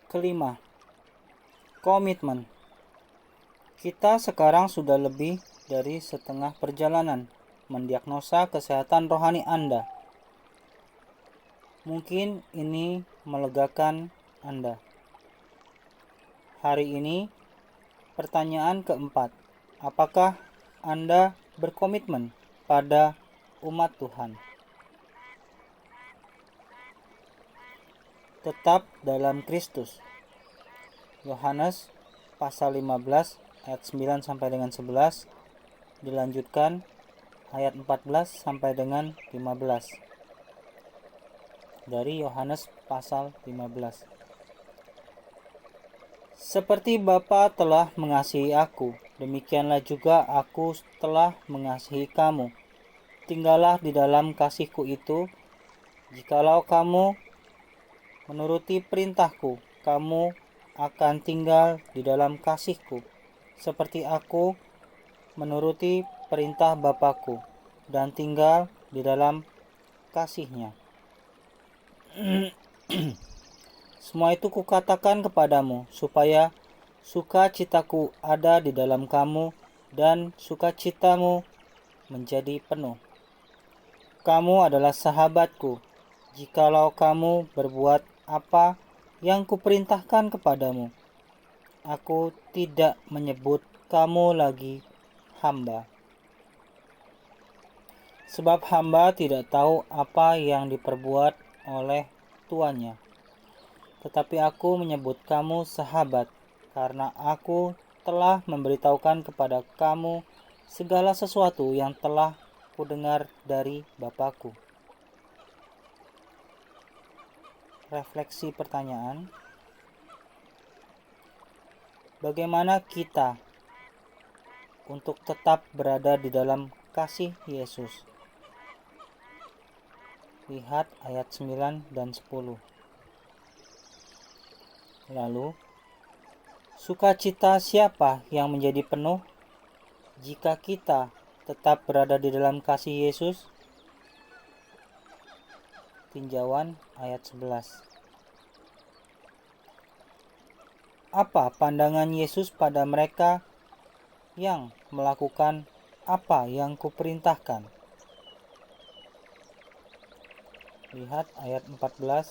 Kelima, komitmen. Kita sekarang sudah lebih dari setengah perjalanan mendiagnosa kesehatan rohani Anda. Mungkin ini melegakan Anda. Hari ini, pertanyaan keempat, apakah Anda berkomitmen pada umat Tuhan? Tetap dalam Kristus. Yohanes pasal 15 ayat 9 sampai dengan 11, dilanjutkan ayat 14 sampai dengan 15. Dari Yohanes pasal 15. Seperti Bapa telah mengasihi aku, demikianlah juga aku telah mengasihi kamu. Tinggallah di dalam kasihku itu. Jikalau kamu menuruti perintahku, kamu akan tinggal di dalam kasihku, seperti aku menuruti perintah Bapakku dan tinggal di dalam kasihnya. Semua itu kukatakan kepadamu, supaya sukacitaku ada di dalam kamu dan sukacitamu menjadi penuh. Kamu adalah sahabatku, jikalau kamu berbuat apa yang kuperintahkan kepadamu. Aku tidak menyebut kamu lagi hamba, sebab hamba tidak tahu apa yang diperbuat oleh tuannya. Tetapi aku menyebut kamu sahabat, karena aku telah memberitahukan kepada kamu segala sesuatu yang telah kudengar dari Bapakku. Refleksi pertanyaan. Bagaimana kita untuk tetap berada di dalam kasih Yesus? Lihat ayat 9 dan 10. Lalu, sukacita siapa yang menjadi penuh jika kita tetap berada di dalam kasih Yesus? Tinjauan ayat 11. Apa pandangan Yesus pada mereka yang melakukan apa yang kuperintahkan? Lihat ayat 14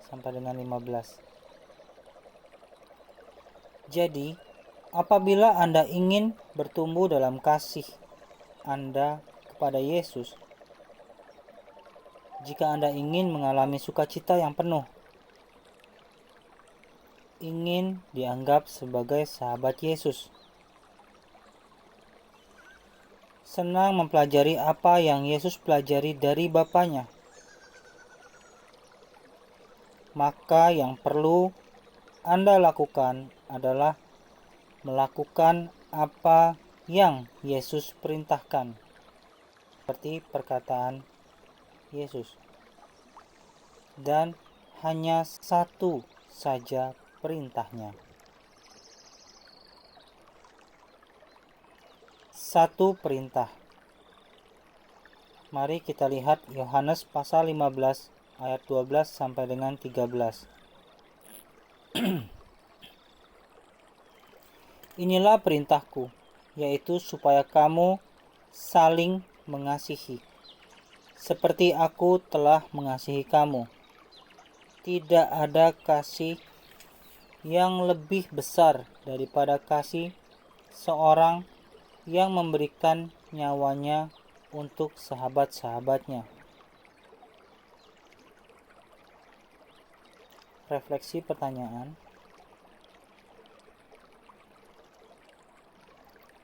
sampai dengan 15. Jadi, apabila Anda ingin bertumbuh dalam kasih Anda kepada Yesus, jika Anda ingin mengalami sukacita yang penuh, ingin dianggap sebagai sahabat Yesus, senang mempelajari apa yang Yesus pelajari dari Bapanya, maka yang perlu Anda lakukan adalah melakukan apa yang Yesus perintahkan, seperti perkataan Yesus. Dan hanya satu saja perintahnya. Satu perintah. Mari kita lihat Yohanes pasal 15 ayat 12 sampai dengan 13. Inilah perintahku, yaitu supaya kamu saling mengasihi, seperti aku telah mengasihi kamu. Tidak ada kasih yang lebih besar daripada kasih seorang yang memberikan nyawanya untuk sahabat-sahabatnya. Refleksi pertanyaan.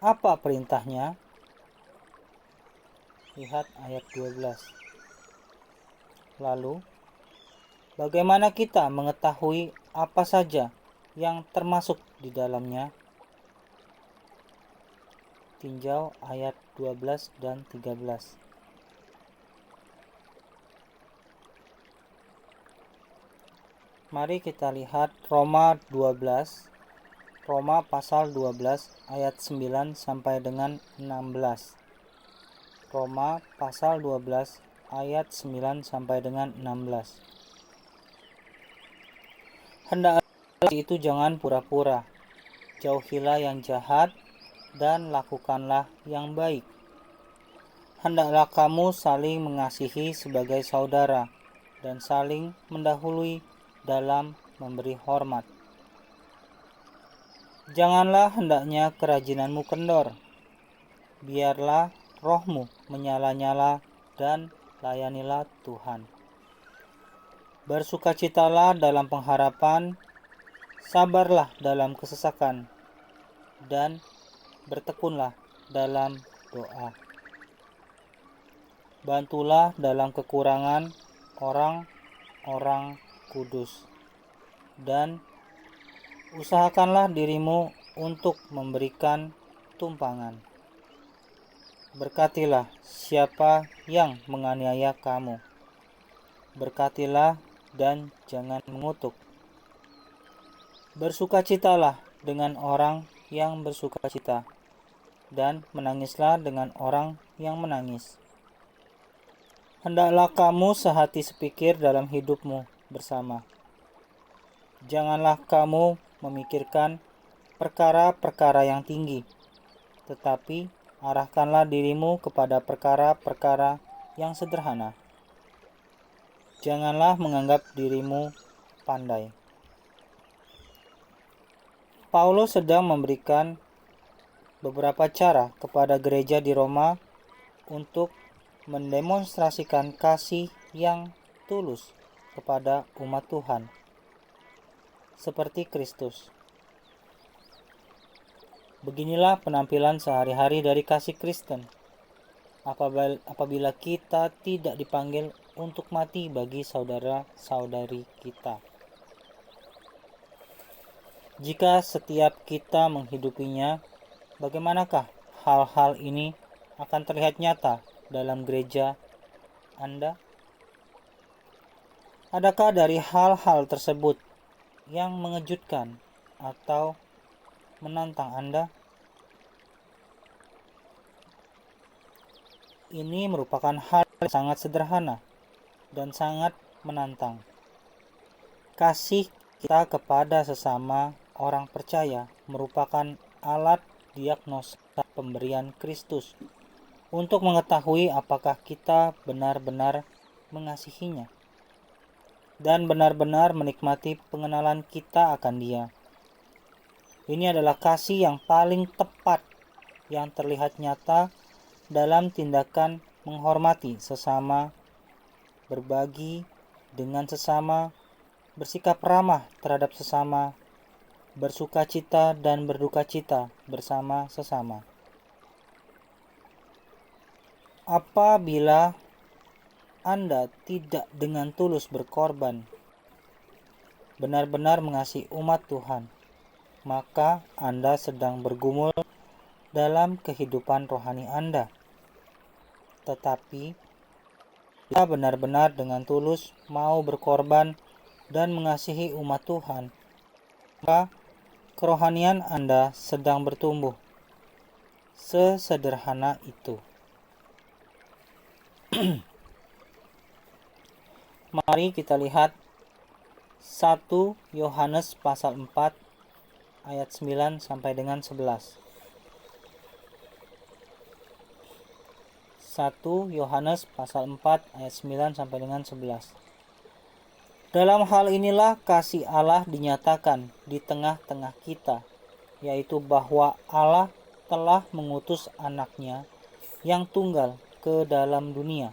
Apa perintahnya? Lihat ayat 12. Lalu, bagaimana kita mengetahui apa saja yang termasuk di dalamnya? Tinjau ayat 12 dan 13. Mari kita lihat Roma 12. Roma pasal 12 ayat 9 sampai dengan 16. Roma pasal 12 ayat 9 sampai dengan 16. Hendaklah itu jangan pura-pura. Jauhilah yang jahat dan lakukanlah yang baik. Hendaklah kamu saling mengasihi sebagai saudara dan saling mendahului dalam memberi hormat. Janganlah hendaknya kerajinanmu kendor. Biarlah rohmu menyala-nyala dan layanilah Tuhan. Bersukacitalah dalam pengharapan, sabarlah dalam kesesakan, dan bertekunlah dalam doa. Bantulah dalam kekurangan orang-orang kudus, dan usahakanlah dirimu untuk memberikan tumpangan. Berkatilah siapa yang menganiaya kamu. Berkatilah dan jangan mengutuk. Bersukacitalah dengan orang yang bersukacita, dan menangislah dengan orang yang menangis. Hendaklah kamu sehati sepikir dalam hidupmu bersama. Janganlah kamu memikirkan perkara-perkara yang tinggi, tetapi arahkanlah dirimu kepada perkara-perkara yang sederhana. Janganlah menganggap dirimu pandai. Paulus sedang memberikan beberapa cara kepada gereja di Roma untuk mendemonstrasikan kasih yang tulus kepada umat Tuhan, seperti Kristus. Beginilah penampilan sehari-hari dari kasih Kristen. Apabila kita tidak dipanggil untuk mati bagi saudara-saudari kita. Jika setiap kita menghidupinya, bagaimanakah hal-hal ini akan terlihat nyata dalam gereja Anda? Adakah dari hal-hal tersebut yang mengejutkan atau menantang Anda? Ini merupakan hal yang sangat sederhana dan sangat menantang. Kasih kita kepada sesama orang percaya merupakan alat diagnosa pemberian Kristus untuk mengetahui apakah kita benar-benar mengasihinya dan benar-benar menikmati pengenalan kita akan Dia. Ini adalah kasih yang paling tepat yang terlihat nyata dalam tindakan menghormati sesama, berbagi dengan sesama, bersikap ramah terhadap sesama, bersukacita dan berdukacita bersama sesama. Apabila Anda tidak dengan tulus berkorban, benar-benar mengasihi umat Tuhan, maka Anda sedang bergumul dalam kehidupan rohani Anda. Tetapi jika benar-benar dengan tulus mau berkorban dan mengasihi umat Tuhan, maka kerohanian Anda sedang bertumbuh. Sesederhana itu. Mari kita lihat 1 Yohanes pasal 4 ayat 9 sampai dengan 11. 1 Yohanes pasal 4 ayat 9 sampai dengan 11. Dalam hal inilah kasih Allah dinyatakan di tengah-tengah kita, yaitu bahwa Allah telah mengutus anaknya yang tunggal ke dalam dunia,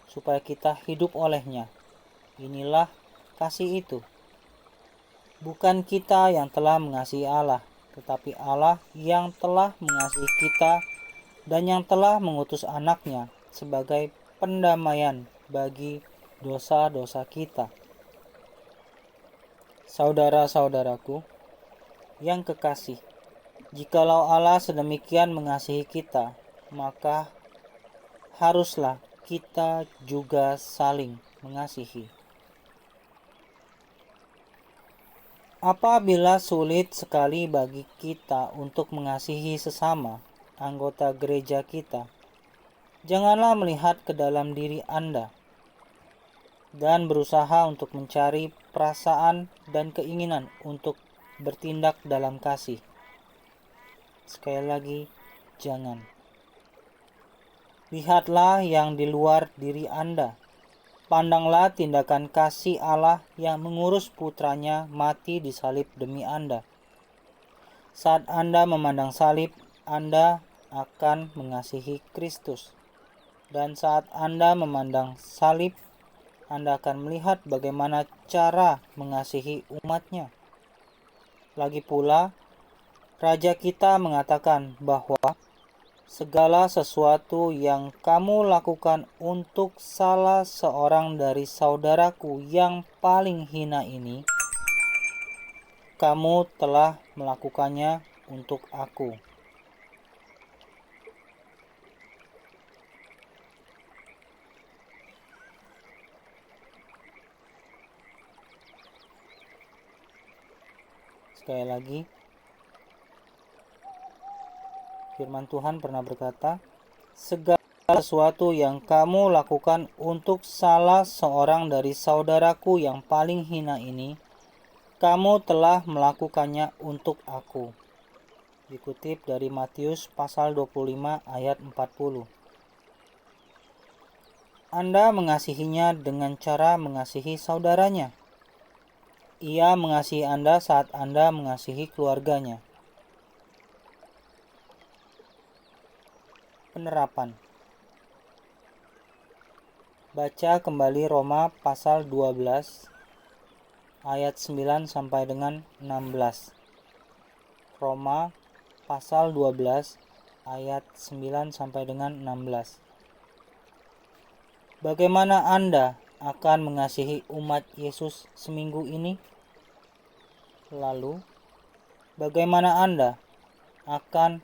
supaya kita hidup olehnya. Inilah kasih itu. Bukan kita yang telah mengasihi Allah, tetapi Allah yang telah mengasihi kita dan yang telah mengutus anaknya sebagai pendamaian bagi dosa-dosa kita. Saudara-saudaraku yang kekasih, jikalau Allah sedemikian mengasihi kita, maka haruslah kita juga saling mengasihi. Apabila sulit sekali bagi kita untuk mengasihi sesama anggota gereja kita, janganlah melihat ke dalam diri Anda dan berusaha untuk mencari perasaan dan keinginan untuk bertindak dalam kasih. Sekali lagi, jangan. Lihatlah yang di luar diri Anda. Pandanglah tindakan kasih Allah yang mengurus putranya mati di salib demi Anda. Saat Anda memandang salib, Anda akan mengasihi Kristus. Dan saat Anda memandang salib, Anda akan melihat bagaimana cara mengasihi umatnya. Lagi pula, Raja kita mengatakan bahwa segala sesuatu yang kamu lakukan untuk salah seorang dari saudaraku yang paling hina ini, kamu telah melakukannya untuk aku. Sekali lagi, firman Tuhan pernah berkata, segala sesuatu yang kamu lakukan untuk salah seorang dari saudaraku yang paling hina ini, kamu telah melakukannya untuk aku. Dikutip dari Matius pasal 25 ayat 40. Anda mengasihinya dengan cara mengasihi saudaranya. Ia mengasihi Anda saat Anda mengasihi keluarganya. Penerapan. Baca kembali Roma pasal 12 ayat 9 sampai dengan 16. Roma pasal 12 ayat 9 sampai dengan 16. Bagaimana Anda akan mengasihi umat Yesus seminggu ini? Lalu, bagaimana Anda akan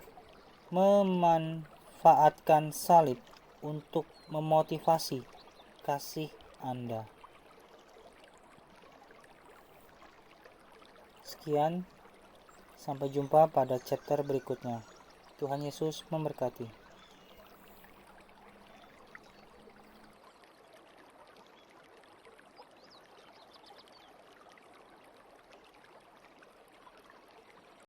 memanfaatkan salib untuk memotivasi kasih Anda? Sekian, sampai jumpa pada chapter berikutnya. Tuhan Yesus memberkati.